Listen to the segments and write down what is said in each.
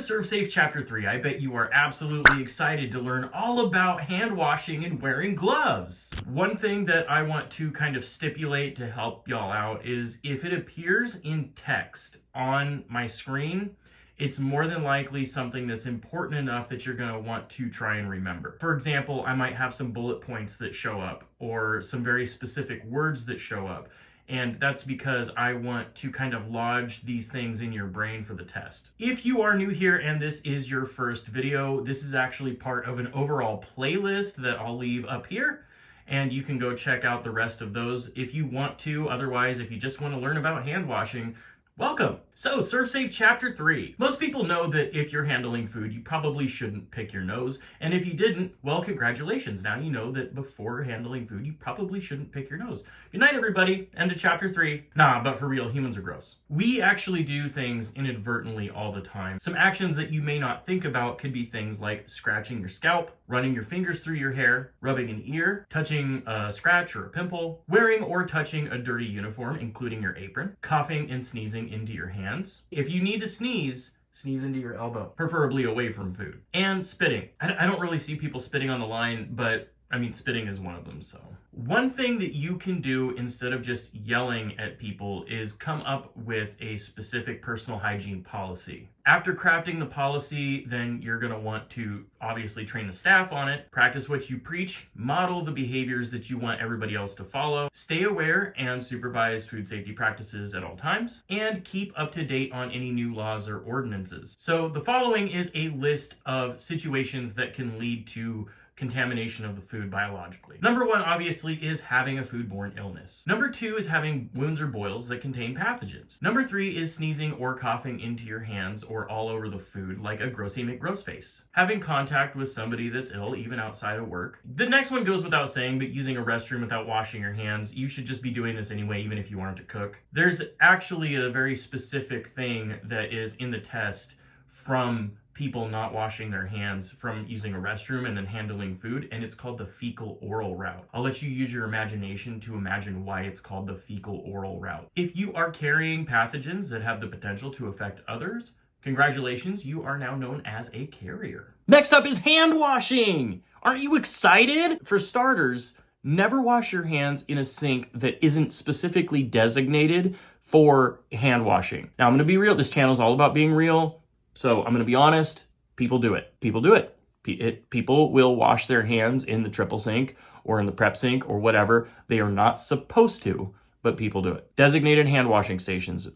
ServeSafe Chapter 3. I bet you are absolutely excited to learn all about hand washing and wearing gloves. One thing that I want to kind of stipulate to help y'all out is if it appears in text on my screen, it's more than likely something that's important enough that you're going to want to try and remember. For example, I might have some bullet points that show up or some very specific words that show up. And that's because I want to kind of lodge these things in your brain for the test. If you are new here and this is your first video, this is actually part of an overall playlist that I'll leave up here. And you can go check out the rest of those if you want to. Otherwise, if you just want to learn about hand washing, welcome. So, ServeSafe Chapter 3. Most people know that if you're handling food, you probably shouldn't pick your nose. And if you didn't, well, congratulations. Now you know that before handling food, you probably shouldn't pick your nose. Good night, everybody. End of Chapter 3. Nah, but for real, humans are gross. We actually do things inadvertently all the time. Some actions that you may not think about could be things like scratching your scalp, running your fingers through your hair, rubbing an ear, touching a scratch or a pimple, wearing or touching a dirty uniform, including your apron, coughing and sneezing into your hands. If you need to sneeze, sneeze into your elbow, preferably away from food. And spitting. I don't really see people spitting on the line, but I mean, spitting is one of them, so. One thing that you can do instead of just yelling at people is come up with a specific personal hygiene policy. After crafting the policy, then you're gonna want to obviously train the staff on it, practice what you preach, model the behaviors that you want everybody else to follow, stay aware and supervise food safety practices at all times, and keep up to date on any new laws or ordinances. So the following is a list of situations that can lead to contamination of the food biologically. Number one, obviously, is having a foodborne illness. Number two is having wounds or boils that contain pathogens. Number three is sneezing or coughing into your hands or all over the food like a grossy McGrossface. Having contact with somebody that's ill, even outside of work. The next one goes without saying, but using a restroom without washing your hands. You should just be doing this anyway, even if you aren't a cook. There's actually a very specific thing that is in the test from people not washing their hands from using a restroom and then handling food, and it's called the fecal oral route. I'll let you use your imagination to imagine why it's called the fecal oral route. If you are carrying pathogens that have the potential to affect others, congratulations, you are now known as a carrier. Next up is hand washing. Aren't you excited? For starters, never wash your hands in a sink that isn't specifically designated for hand washing. Now, I'm gonna be real. This channel is all about being real. So I'm going to be honest, people do it. People do it. People will wash their hands in the triple sink or in the prep sink or whatever. They are not supposed to, but people do it. Designated hand washing stations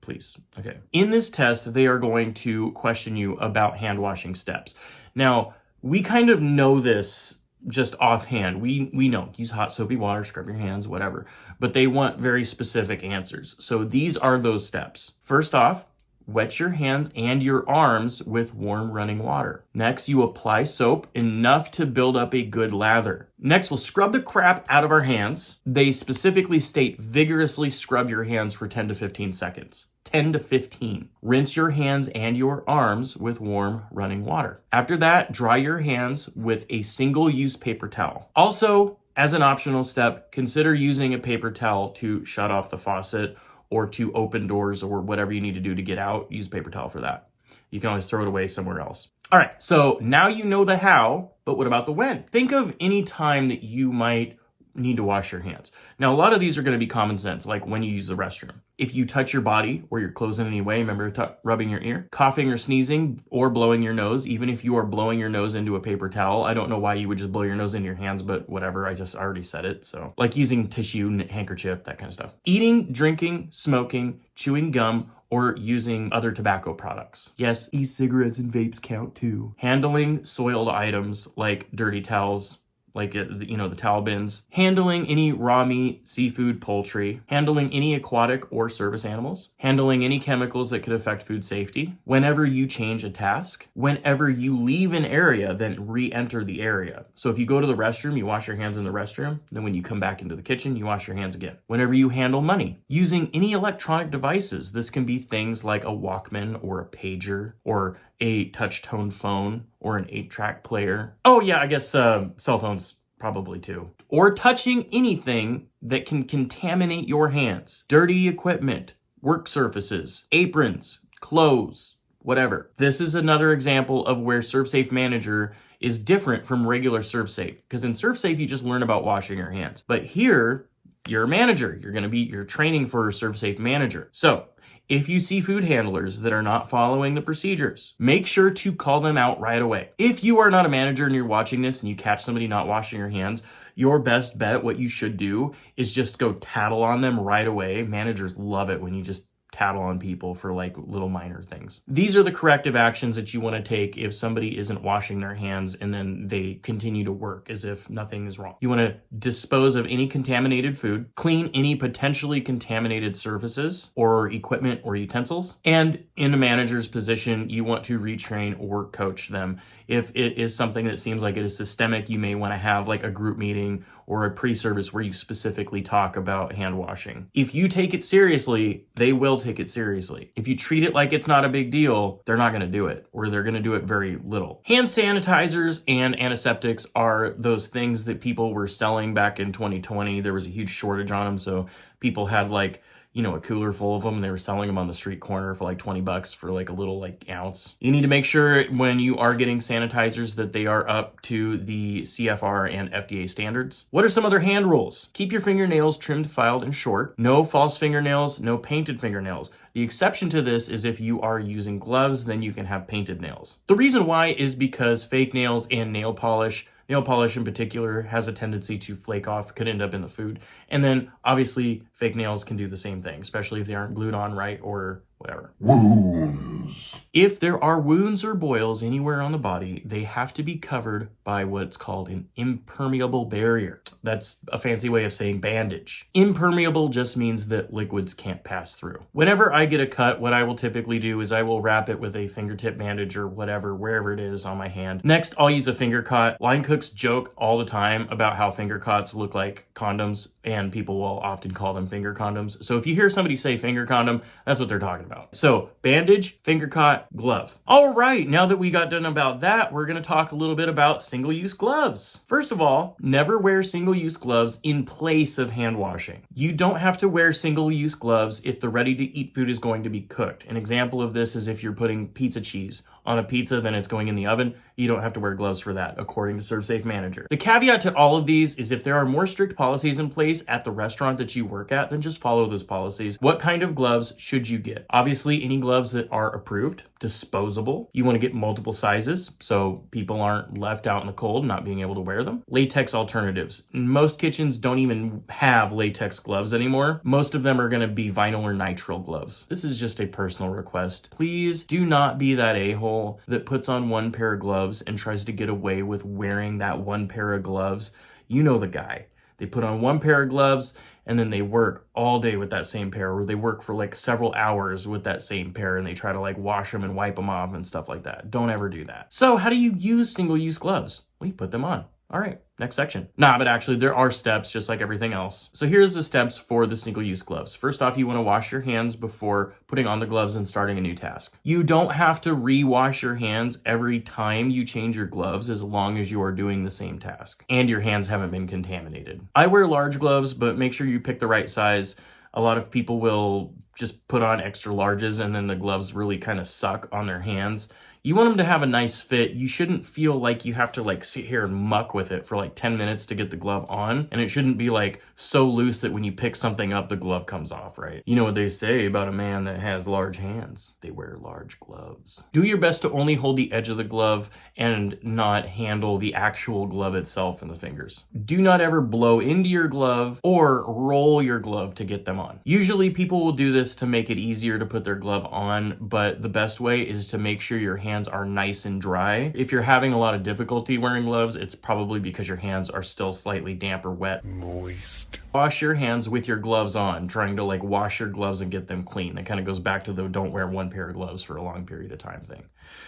please. Okay. In this test, they are going to question you about hand washing steps. Now, we kind of know this just offhand. We know, use hot soapy water, scrub your hands, whatever, but they want very specific answers. So these are those steps. First off, wet your hands and your arms with warm running water. Next, you apply soap enough to build up a good lather. Next, we'll scrub the crap out of our hands. They specifically state vigorously scrub your hands for 10 to 15 seconds. 10 to 15. Rinse your hands and your arms with warm running water. After that, dry your hands with a single-use paper towel. Also, as an optional step, consider using a paper towel to shut off the faucet or to open doors or whatever you need to do to get out. Use a paper towel for that. You can always throw it away somewhere else. All right, so now you know the how, but what about the when? Think of any time that you might need to wash your hands. Now, a lot of these are going to be common sense, like when you use the restroom. If you touch your body or your clothes in any way, remember rubbing your ear, coughing or sneezing or blowing your nose, even if you are blowing your nose into a paper towel. I don't know why you would just blow your nose into your hands, but whatever, I just already said it. So like using tissue, handkerchief, that kind of stuff. Eating, drinking, smoking, chewing gum, or using other tobacco products. Yes, e-cigarettes and vapes count too. Handling soiled items like dirty towels, like, the towel bins, handling any raw meat, seafood, poultry, handling any aquatic or service animals, handling any chemicals that could affect food safety, whenever you change a task, whenever you leave an area, then re-enter the area. So if you go to the restroom, you wash your hands in the restroom, then when you come back into the kitchen, you wash your hands again. Whenever you handle money, using any electronic devices, this can be things like a Walkman or a pager or a touch-tone phone or an 8-track player. Oh yeah, I guess cell phones probably too. Or touching anything that can contaminate your hands. Dirty equipment, work surfaces, aprons, clothes, whatever. This is another example of where ServeSafe Manager is different from regular ServeSafe, because in ServeSafe you just learn about washing your hands. But here, you're a manager. You're training for ServeSafe Manager. So if you see food handlers that are not following the procedures, make sure to call them out right away. If you are not a manager and you're watching this and you catch somebody not washing your hands, your best bet, what you should do, is just go tattle on them right away. Managers love it when you just tattle on people for like little minor things. These are the corrective actions that you want to take if somebody isn't washing their hands and then they continue to work as if nothing is wrong. You want to dispose of any contaminated food, clean any potentially contaminated surfaces or equipment or utensils, and in a manager's position, you want to retrain or coach them. If it is something that seems like it is systemic, you may want to have like a group meeting or a pre-service where you specifically talk about hand washing. If you take it seriously, they will take it seriously. If you treat it like it's not a big deal, they're not going to do it, or they're going to do it very little. Hand sanitizers and antiseptics are those things that people were selling back in 2020. There was a huge shortage on them, so people had like, a cooler full of them, and they were selling them on the street corner for like $20 for like a little like ounce. You need to make sure when you are getting sanitizers that they are up to the CFR and FDA standards. What are some other hand rules? Keep your fingernails trimmed, filed, and short. No false fingernails, no painted fingernails. The exception to this is if you are using gloves, then you can have painted nails. The reason why is because fake nails and nail polish in particular has a tendency to flake off, could end up in the food. And then obviously fake nails can do the same thing, especially if they aren't glued on right or whatever. Wounds. If there are wounds or boils anywhere on the body, they have to be covered by what's called an impermeable barrier. That's a fancy way of saying bandage. Impermeable just means that liquids can't pass through. Whenever I get a cut, what I will typically do is I will wrap it with a fingertip bandage or whatever, wherever it is on my hand. Next, I'll use a finger cot. Line cooks joke all the time about how finger cots look like condoms, and people will often call them finger condoms. So if you hear somebody say finger condom, that's what they're talking about. So bandage, finger cot, glove. All right, now that we got done about that, we're going to talk a little bit about single-use gloves. First of all, never wear single-use gloves in place of hand washing. You don't have to wear single-use gloves if the ready-to-eat food is going to be cooked. An example of this is if you're putting pizza cheese on a pizza, then it's going in the oven. You don't have to wear gloves for that, according to ServeSafe Manager. The caveat to all of these is if there are more strict policies in place at the restaurant that you work at, then just follow those policies. What kind of gloves should you get? Obviously, any gloves that are approved, disposable. You want to get multiple sizes so people aren't left out in the cold not being able to wear them. Latex alternatives. Most kitchens don't even have latex gloves anymore. Most of them are going to be vinyl or nitrile gloves. This is just a personal request. Please do not be that a-hole that puts on one pair of gloves and tries to get away with wearing that one pair of gloves. You know the guy. They put on one pair of gloves and then they work all day with that same pair, or they work for like several hours with that same pair and they try to like wash them and wipe them off and stuff like that. Don't ever do that. So how do you use single-use gloves? Well, you put them on. All right, next section. But actually there are steps just like everything else. So here's the steps for the single-use gloves. First off, you want to wash your hands before putting on the gloves and starting a new task. You don't have to re-wash your hands every time you change your gloves as long as you are doing the same task and your hands haven't been contaminated. I wear large gloves, but make sure you pick the right size. A lot of people will just put on extra larges and then the gloves really kind of suck on their hands. You want them to have a nice fit. You shouldn't feel like you have to like sit here and muck with it for like 10 minutes to get the glove on. And it shouldn't be like so loose that when you pick something up, the glove comes off, right? You know what they say about a man that has large hands? They wear large gloves. Do your best to only hold the edge of the glove and not handle the actual glove itself in the fingers. Do not ever blow into your glove or roll your glove to get them on. Usually people will do this to make it easier to put their glove on, but the best way is to make sure your hands are nice and dry. If you're having a lot of difficulty wearing gloves, it's probably because your hands are still slightly damp or wet. Moist. Wash your hands with your gloves on, trying to like wash your gloves and get them clean. That kind of goes back to the don't wear one pair of gloves for a long period of time thing.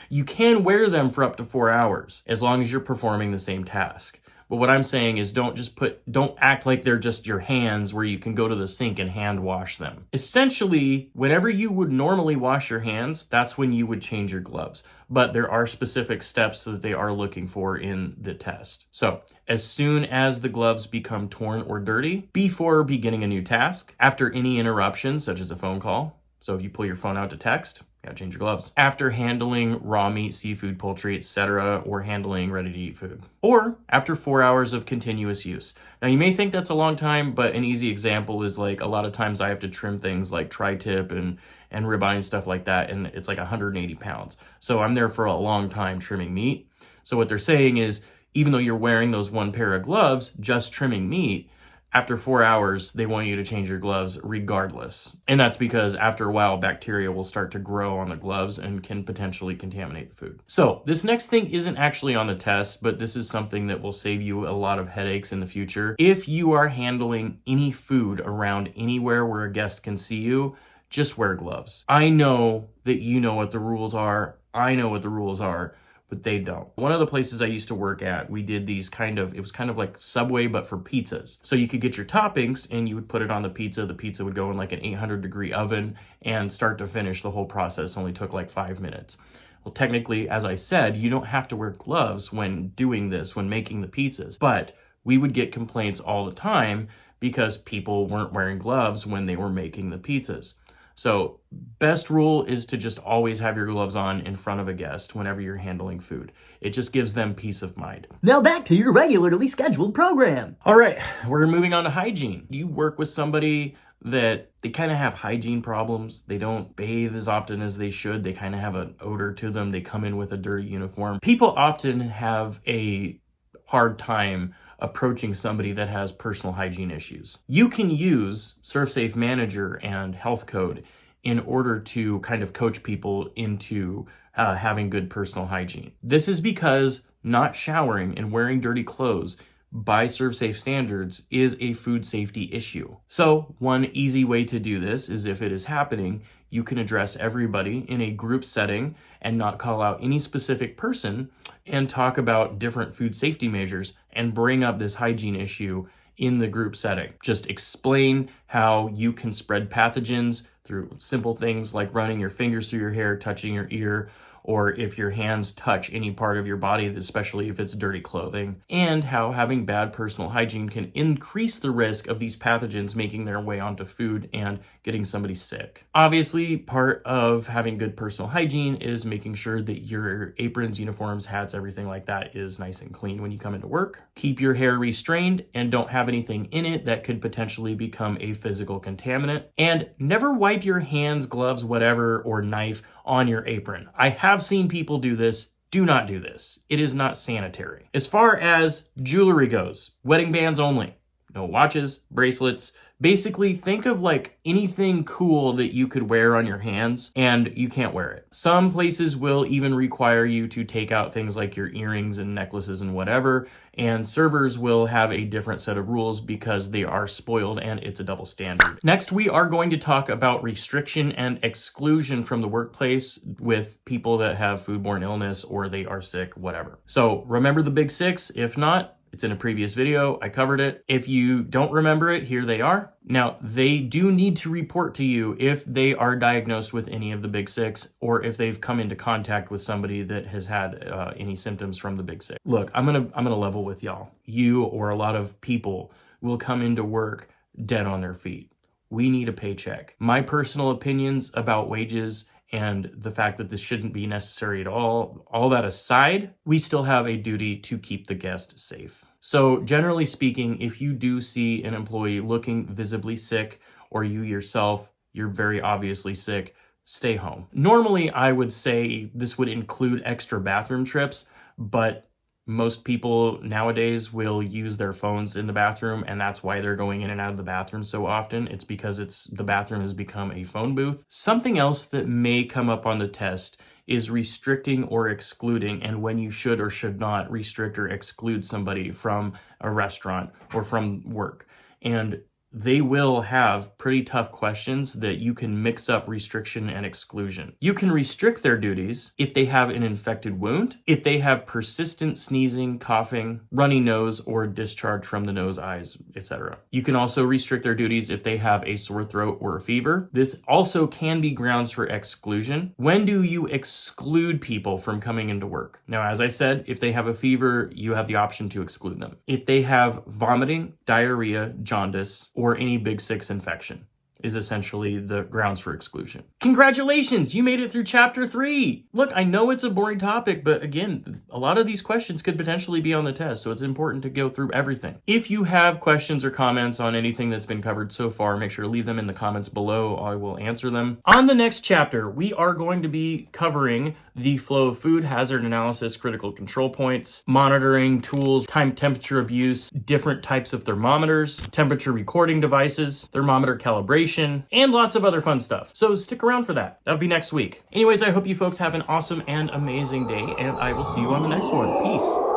You can wear them for up to 4 hours as long as you're performing the same task. But what I'm saying is don't act like they're just your hands where you can go to the sink and hand wash them. Essentially, whenever you would normally wash your hands, that's when you would change your gloves. But there are specific steps that they are looking for in the test. So as soon as the gloves become torn or dirty, before beginning a new task, after any interruption, such as a phone call, so if you pull your phone out to text, gotta change your gloves. After handling raw meat, seafood, poultry, etc., or handling ready-to-eat food. Or after 4 hours of continuous use. Now you may think that's a long time, but an easy example is like a lot of times I have to trim things like tri-tip and ribeye and stuff like that, and it's like 180 pounds. So I'm there for a long time trimming meat. So what they're saying is, even though you're wearing those one pair of gloves, just trimming meat, after 4 hours, they want you to change your gloves regardless. And that's because after a while, bacteria will start to grow on the gloves and can potentially contaminate the food. So this next thing isn't actually on the test, but this is something that will save you a lot of headaches in the future. If you are handling any food around anywhere where a guest can see you, just wear gloves. I know that you know what the rules are. I know what the rules are, but they don't. One of the places I used to work at, we did these it was kind of like Subway, but for pizzas. So you could get your toppings and you would put it on the pizza. The pizza would go in like an 800-degree oven, and start to finish, the whole process only took like 5 minutes. Well, technically, as I said, you don't have to wear gloves when doing this, when making the pizzas, but we would get complaints all the time because people weren't wearing gloves when they were making the pizzas. So best rule is to just always have your gloves on in front of a guest whenever you're handling food. It just gives them peace of mind. Now back to your regularly scheduled program. All right, we're moving on to hygiene. You work with somebody that they kind of have hygiene problems. They don't bathe as often as they should. They kind of have an odor to them. They come in with a dirty uniform. People often have a hard time approaching somebody that has personal hygiene issues. You can use ServSafe Manager and Health Code in order to kind of coach people into having good personal hygiene. This is because not showering and wearing dirty clothes by ServSafe standards is a food safety issue. So one easy way to do this is, if it is happening, you can address everybody in a group setting and not call out any specific person, and talk about different food safety measures and bring up this hygiene issue in the group setting. Just explain how you can spread pathogens through simple things like running your fingers through your hair, touching your ear, or if your hands touch any part of your body, especially if it's dirty clothing, and how having bad personal hygiene can increase the risk of these pathogens making their way onto food and getting somebody sick. Obviously, part of having good personal hygiene is making sure that your aprons, uniforms, hats, everything like that is nice and clean when you come into work. Keep your hair restrained and don't have anything in it that could potentially become a physical contaminant. And never wipe your hands, gloves, whatever, or knife on your apron. I have seen people do this. Do not do this. It is not sanitary. As far as jewelry goes, wedding bands only. No watches, bracelets. Basically, think of like anything cool that you could wear on your hands and you can't wear it. Some places will even require you to take out things like your earrings and necklaces and whatever, and servers will have a different set of rules because they are spoiled and it's a double standard. Next, we are going to talk about restriction and exclusion from the workplace with people that have foodborne illness or they are sick, whatever. So remember the big six. If not, it's in a previous video. I covered it. If you don't remember it, here they are. Now, they do need to report to you if they are diagnosed with any of the big six, or if they've come into contact with somebody that has had any symptoms from the big six. Look, I'm gonna level with y'all. You or a lot of people will come into work dead on their feet. We need a paycheck. My personal opinions about wages and the fact that this shouldn't be necessary at all that aside, we still have a duty to keep the guest safe. So generally speaking, if you do see an employee looking visibly sick, or you yourself, you're very obviously sick, stay home. Normally, I would say this would include extra bathroom trips, but most people nowadays will use their phones in the bathroom, and that's why they're going in and out of the bathroom so often. It's because the bathroom has become a phone booth. Something else that may come up on the test is restricting or excluding, and when you should or should not restrict or exclude somebody from a restaurant or from work. And they will have pretty tough questions that you can mix up restriction and exclusion. You can restrict their duties if they have an infected wound, if they have persistent sneezing, coughing, runny nose, or discharge from the nose, eyes, etc. You can also restrict their duties if they have a sore throat or a fever. This also can be grounds for exclusion. When do you exclude people from coming into work? Now, as I said, if they have a fever, you have the option to exclude them. If they have vomiting, diarrhea, jaundice, or any big six infection. is essentially the grounds for exclusion. Congratulations, you made it through chapter 3. Look, I know it's a boring topic, but again, a lot of these questions could potentially be on the test, so it's important to go through everything. If you have questions or comments on anything that's been covered so far, make sure to leave them in the comments below. I will answer them. On the next chapter, we are going to be covering the flow of food, hazard analysis, critical control points, monitoring tools, time temperature abuse, different types of thermometers, temperature recording devices, thermometer calibration, and lots of other fun stuff. So stick around for that. That'll be next week. Anyways, I hope you folks have an awesome and amazing day, and I will see you on the next one. Peace.